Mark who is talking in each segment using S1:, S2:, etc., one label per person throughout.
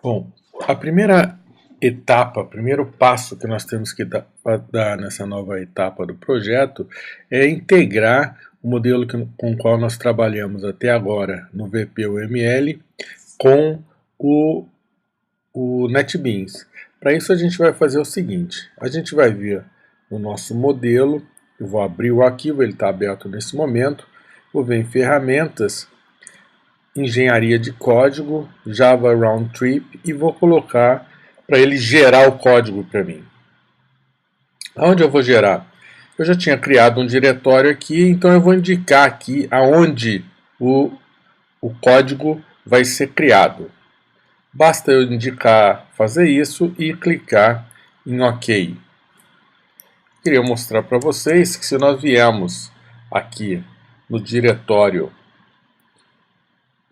S1: Bom, a primeira etapa, o primeiro passo que nós temos que dar nessa nova etapa do projeto é integrar o modelo com o qual nós trabalhamos até agora no VP-UML com o NetBeans. Para isso a gente vai fazer o seguinte, a gente vai vir no nosso modelo, eu vou abrir o arquivo, ele está aberto nesse momento, vou ver em ferramentas, engenharia de código, Java Round Trip e vou colocar para ele gerar o código para mim. Aonde eu vou gerar? Eu já tinha criado um diretório aqui, então eu vou indicar aqui aonde o código vai ser criado. Basta eu indicar fazer isso e clicar em OK. Queria mostrar para vocês que se nós viemos aqui no diretório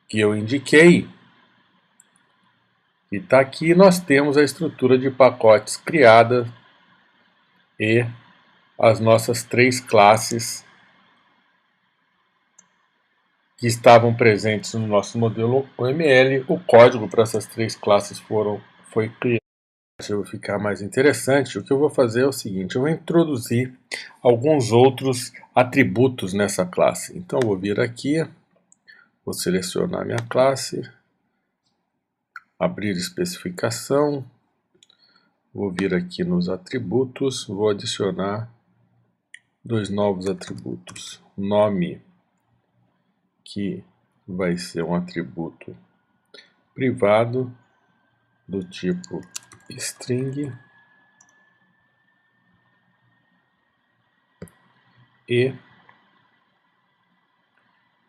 S1: que eu indiquei, e está aqui, nós temos a estrutura de pacotes criada e as nossas 3 classes que estavam presentes no nosso modelo UML. O código para essas 3 classes foi criado. Para ficar mais interessante, o que eu vou fazer é o seguinte, eu vou introduzir alguns outros atributos nessa classe. Então eu vou vir aqui, vou selecionar minha classe, abrir especificação, vou vir aqui nos atributos, vou adicionar 2 novos atributos. Nome, que vai ser um atributo privado do tipo string, e,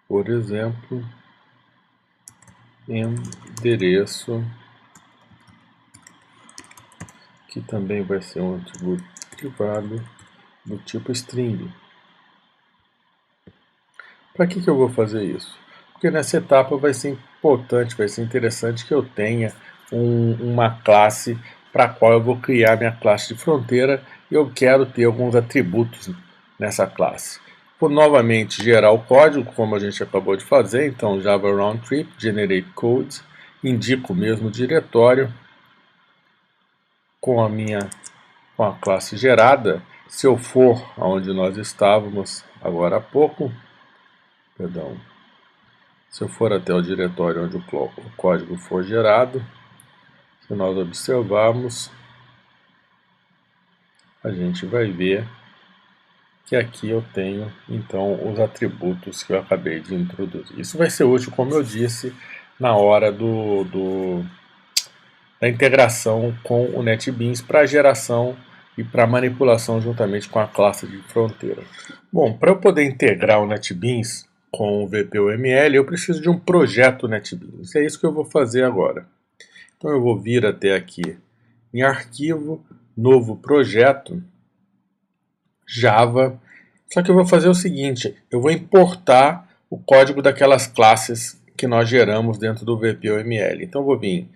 S1: por exemplo, endereço, que também vai ser um atributo privado do tipo string. Para que eu vou fazer isso? Porque nessa etapa vai ser importante, vai ser interessante que eu tenha uma classe para a qual eu vou criar minha classe de fronteira e eu quero ter alguns atributos nessa classe. Vou novamente gerar o código, como a gente acabou de fazer, então Java Round Trip, Generate Code, indico o mesmo diretório com a classe gerada. Se eu for aonde nós estávamos agora há pouco, perdão, se eu for até o diretório onde o código for gerado, se nós observarmos, a gente vai ver que aqui eu tenho então os atributos que eu acabei de introduzir. Isso vai ser útil, como eu disse, na hora da integração com o NetBeans para geração e para manipulação juntamente com a classe de fronteira. Bom, para eu poder integrar o NetBeans com o VP-UML, eu preciso de um projeto NetBeans. É isso que eu vou fazer agora. Então eu vou vir até aqui em arquivo, novo projeto, Java. Só que eu vou fazer o seguinte, eu vou importar o código daquelas classes que nós geramos dentro do VP-UML. Então eu vou vir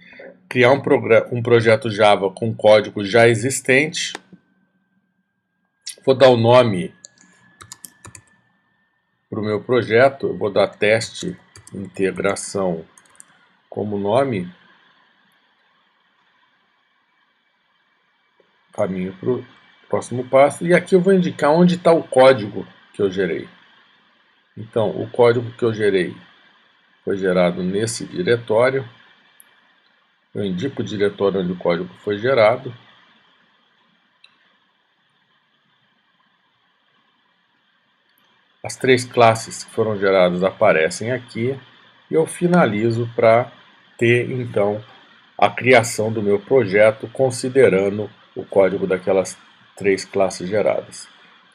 S1: criar um projeto Java com código já existente. Vou dar o nome para o meu projeto, eu vou dar teste integração como nome. Caminho para o próximo passo. E aqui eu vou indicar onde está o código que eu gerei. Então, o código que eu gerei foi gerado nesse diretório. Eu indico o diretório onde o código foi gerado. As 3 classes que foram geradas aparecem aqui. E eu finalizo para ter, então, a criação do meu projeto, considerando o código daquelas 3 classes geradas.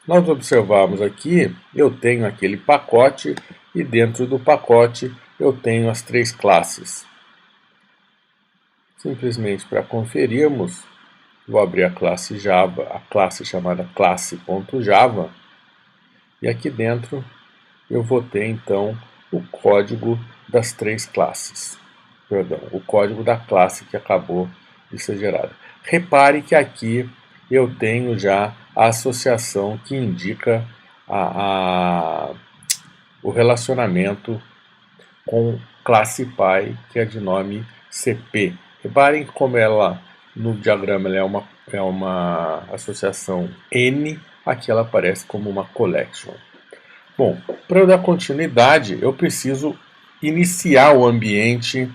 S1: Nós observamos aqui, eu tenho aquele pacote e dentro do pacote eu tenho as 3 classes. Simplesmente para conferirmos, vou abrir a classe Java, a classe chamada classe.java, e aqui dentro eu vou ter então o código das 3 classes. Perdão, o código da classe que acabou de ser gerada. Repare que aqui eu tenho já a associação que indica o relacionamento com classe pai, que é de nome CP. Reparem como ela, no diagrama, ela é uma associação N, aqui ela aparece como uma collection. Bom, para eu dar continuidade, eu preciso iniciar o ambiente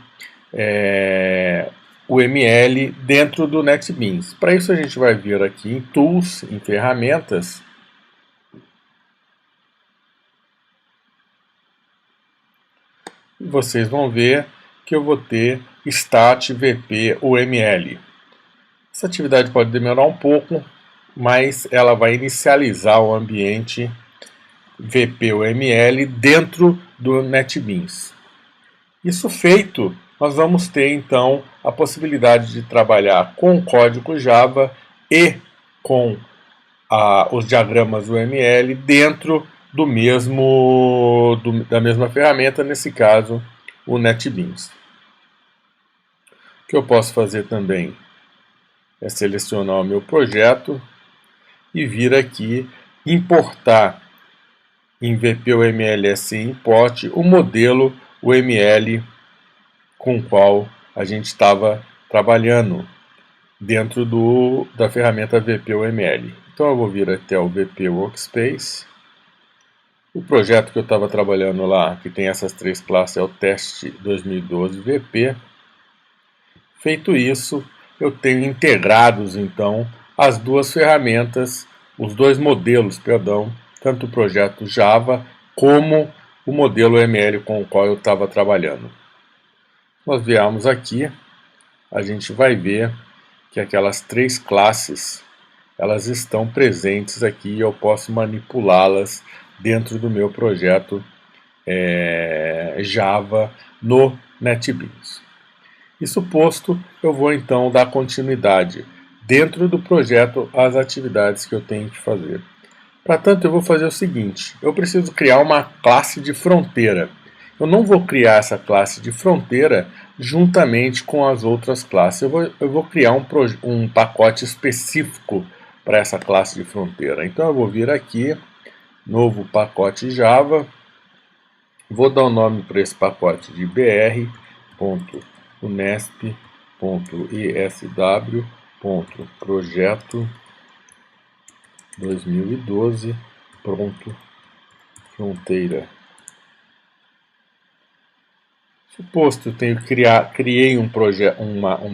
S1: UML dentro do NetBeans. Para isso a gente vai vir aqui em Tools, em Ferramentas, e vocês vão ver que eu vou ter Start VP UML. Essa atividade pode demorar um pouco, mas ela vai inicializar o ambiente VP UML dentro do NetBeans. Isso feito, nós vamos ter então a possibilidade de trabalhar com o código Java e com os diagramas UML dentro da mesma ferramenta, nesse caso o NetBeans. O que eu posso fazer também é selecionar o meu projeto e vir aqui importar em VP-UML-SE import o modelo UML com o qual a gente estava trabalhando dentro da ferramenta VP-UML. Então eu vou vir até o VP Workspace. O projeto que eu estava trabalhando lá, que tem essas três classes, é o Teste 2012 VP. Feito isso, eu tenho integrados então as duas ferramentas, os dois modelos, perdão, tanto o projeto Java como o modelo UML com o qual eu estava trabalhando. Nós viermos aqui, a gente vai ver que aquelas três classes, elas estão presentes aqui e eu posso manipulá-las dentro do meu projeto Java no NetBeans. Isso posto, eu vou então dar continuidade dentro do projeto às atividades que eu tenho que fazer. Para tanto, eu vou fazer o seguinte: eu preciso criar uma classe de fronteira. Eu não vou criar essa classe de fronteira juntamente com as outras classes. Eu vou criar um pacote específico para essa classe de fronteira. Então eu vou vir aqui, novo pacote Java, vou dar o nome para esse pacote de br.unesp.isw.projeto 2012 fronteira. Suposto, eu criei um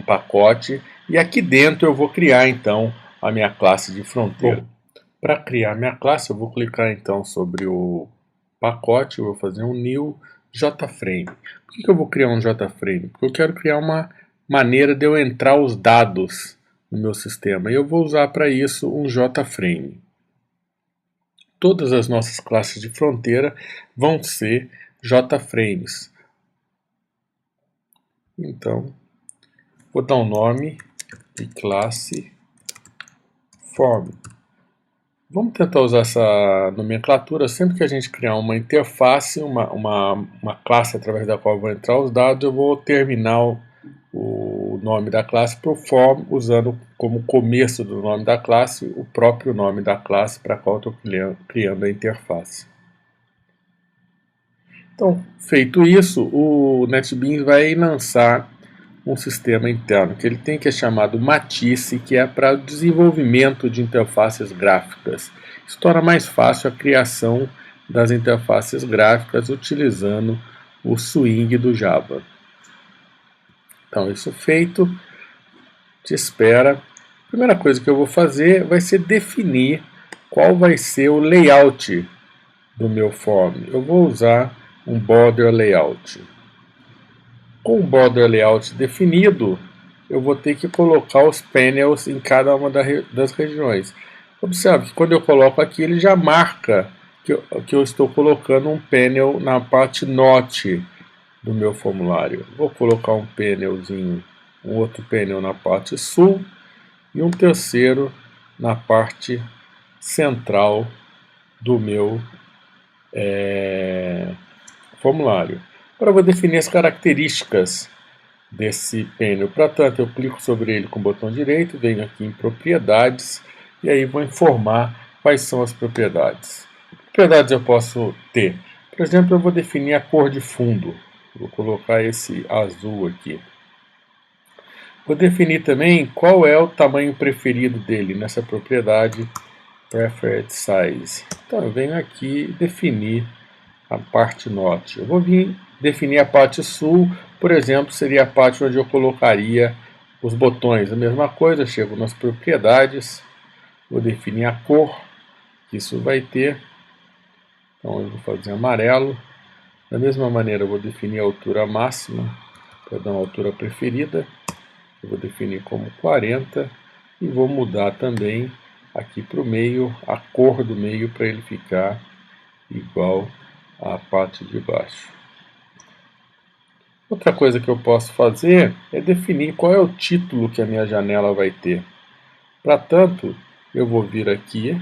S1: pacote e aqui dentro eu vou criar então a minha classe de fronteira. Para criar minha classe, eu vou clicar então sobre o pacote, eu vou fazer um new JFrame. Por que eu vou criar um JFrame? Porque eu quero criar uma maneira de eu entrar os dados no meu sistema e eu vou usar para isso um JFrame. Todas as nossas classes de fronteira vão ser JFrames. Então, vou dar um nome de classe form. Vamos tentar usar essa nomenclatura sempre que a gente criar uma interface, uma classe através da qual eu vou entrar os dados, eu vou terminar o nome da classe por form, usando como começo do nome da classe o próprio nome da classe para a qual eu estou criando a interface. Então, feito isso, o NetBeans vai lançar um sistema interno que ele tem, que é chamado Matisse, que é para desenvolvimento de interfaces gráficas. Isso torna mais fácil a criação das interfaces gráficas utilizando o Swing do Java. Então, isso feito, te espera. A primeira coisa que eu vou fazer vai ser definir qual vai ser o layout do meu form. Eu vou usar um border layout. Com o border layout definido, eu vou ter que colocar os panels em cada uma das regiões. Observe que quando eu coloco aqui, ele já marca que eu estou colocando um panel na parte norte do meu formulário. Vou colocar um panelzinho, um outro panel na parte sul e um terceiro na parte central do meu formulário. Agora eu vou definir as características desse painel. Para tanto, eu clico sobre ele com o botão direito, venho aqui em propriedades e aí vou informar quais são as propriedades. Propriedades eu posso ter. Por exemplo, eu vou definir a cor de fundo. Vou colocar esse azul aqui. Vou definir também qual é o tamanho preferido dele nessa propriedade Preferred Size. Então eu venho aqui definir a parte norte. Eu vou vir definir a parte sul, por exemplo, seria a parte onde eu colocaria os botões. A mesma coisa, chego nas propriedades, vou definir a cor que isso vai ter. Então eu vou fazer amarelo. Da mesma maneira eu vou definir a altura máxima, perdão, a altura preferida. Eu vou definir como 40 e vou mudar também aqui para o meio, a cor do meio para ele ficar igual à parte de baixo. Outra coisa que eu posso fazer é definir qual é o título que a minha janela vai ter. Para tanto, eu vou vir aqui,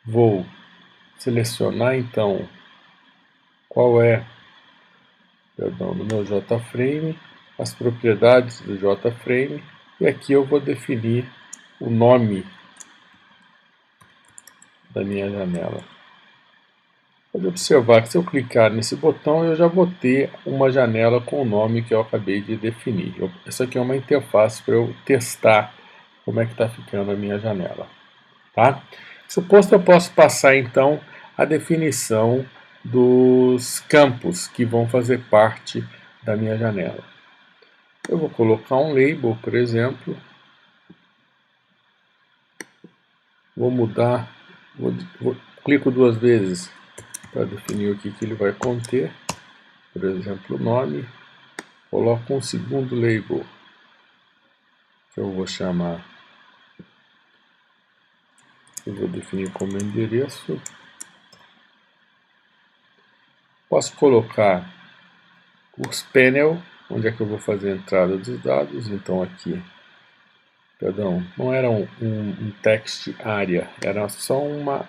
S1: vou selecionar então qual é, perdão, do meu JFrame, as propriedades do JFrame, e aqui eu vou definir o nome da minha janela. Pode observar que se eu clicar nesse botão, eu já vou ter uma janela com o nome que eu acabei de definir. Essa aqui é uma interface para eu testar como é que está ficando a minha janela. Tá? Suposto, eu posso passar então a definição dos campos que vão fazer parte da minha janela. Eu vou colocar um label, por exemplo. Vou mudar, clico duas vezes para definir o que ele vai conter. Por exemplo, o nome. Coloco um segundo label, que eu vou chamar, eu vou definir como endereço. Posso colocar os panel, onde é que eu vou fazer a entrada dos dados. Então aqui, perdão, não era um text area, era só um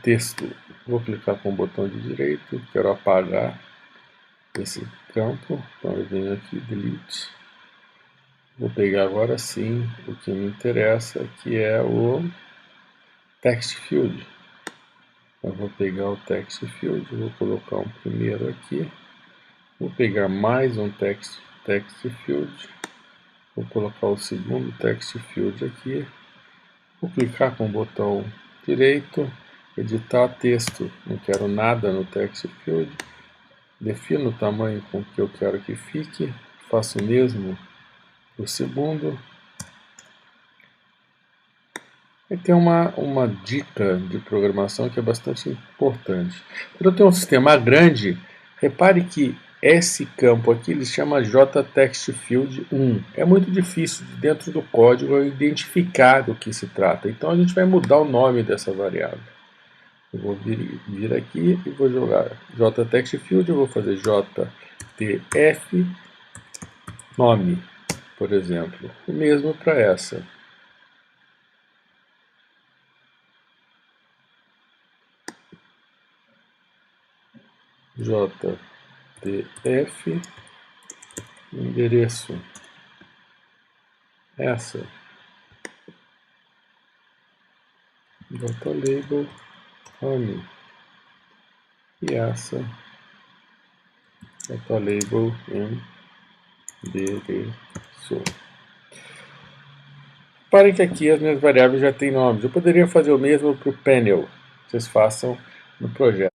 S1: texto. Vou clicar com o botão de direito, quero apagar esse campo, então eu venho aqui, delete. Vou pegar agora sim o que me interessa, que é o text field. Eu vou pegar o text field, vou colocar um primeiro aqui. Vou pegar mais um text field. Vou colocar o segundo text field aqui. Vou clicar com o botão direito, editar texto. Não quero nada no text field. Defino o tamanho com que eu quero que fique. Faço o mesmo para o segundo. E tem uma dica de programação que é bastante importante. Quando eu tenho um sistema grande, repare que esse campo aqui ele chama JTextField1. É muito difícil dentro do código eu identificar do que se trata. Então a gente vai mudar o nome dessa variável. Eu vou vir aqui e vou jogar JTextField, eu vou fazer JTF nome, por exemplo. O mesmo para essa. JTF endereço essa data label nome e essa data label endereço. Reparem que aqui as minhas variáveis já têm nomes. Eu poderia fazer o mesmo para o panel. Vocês façam no projeto.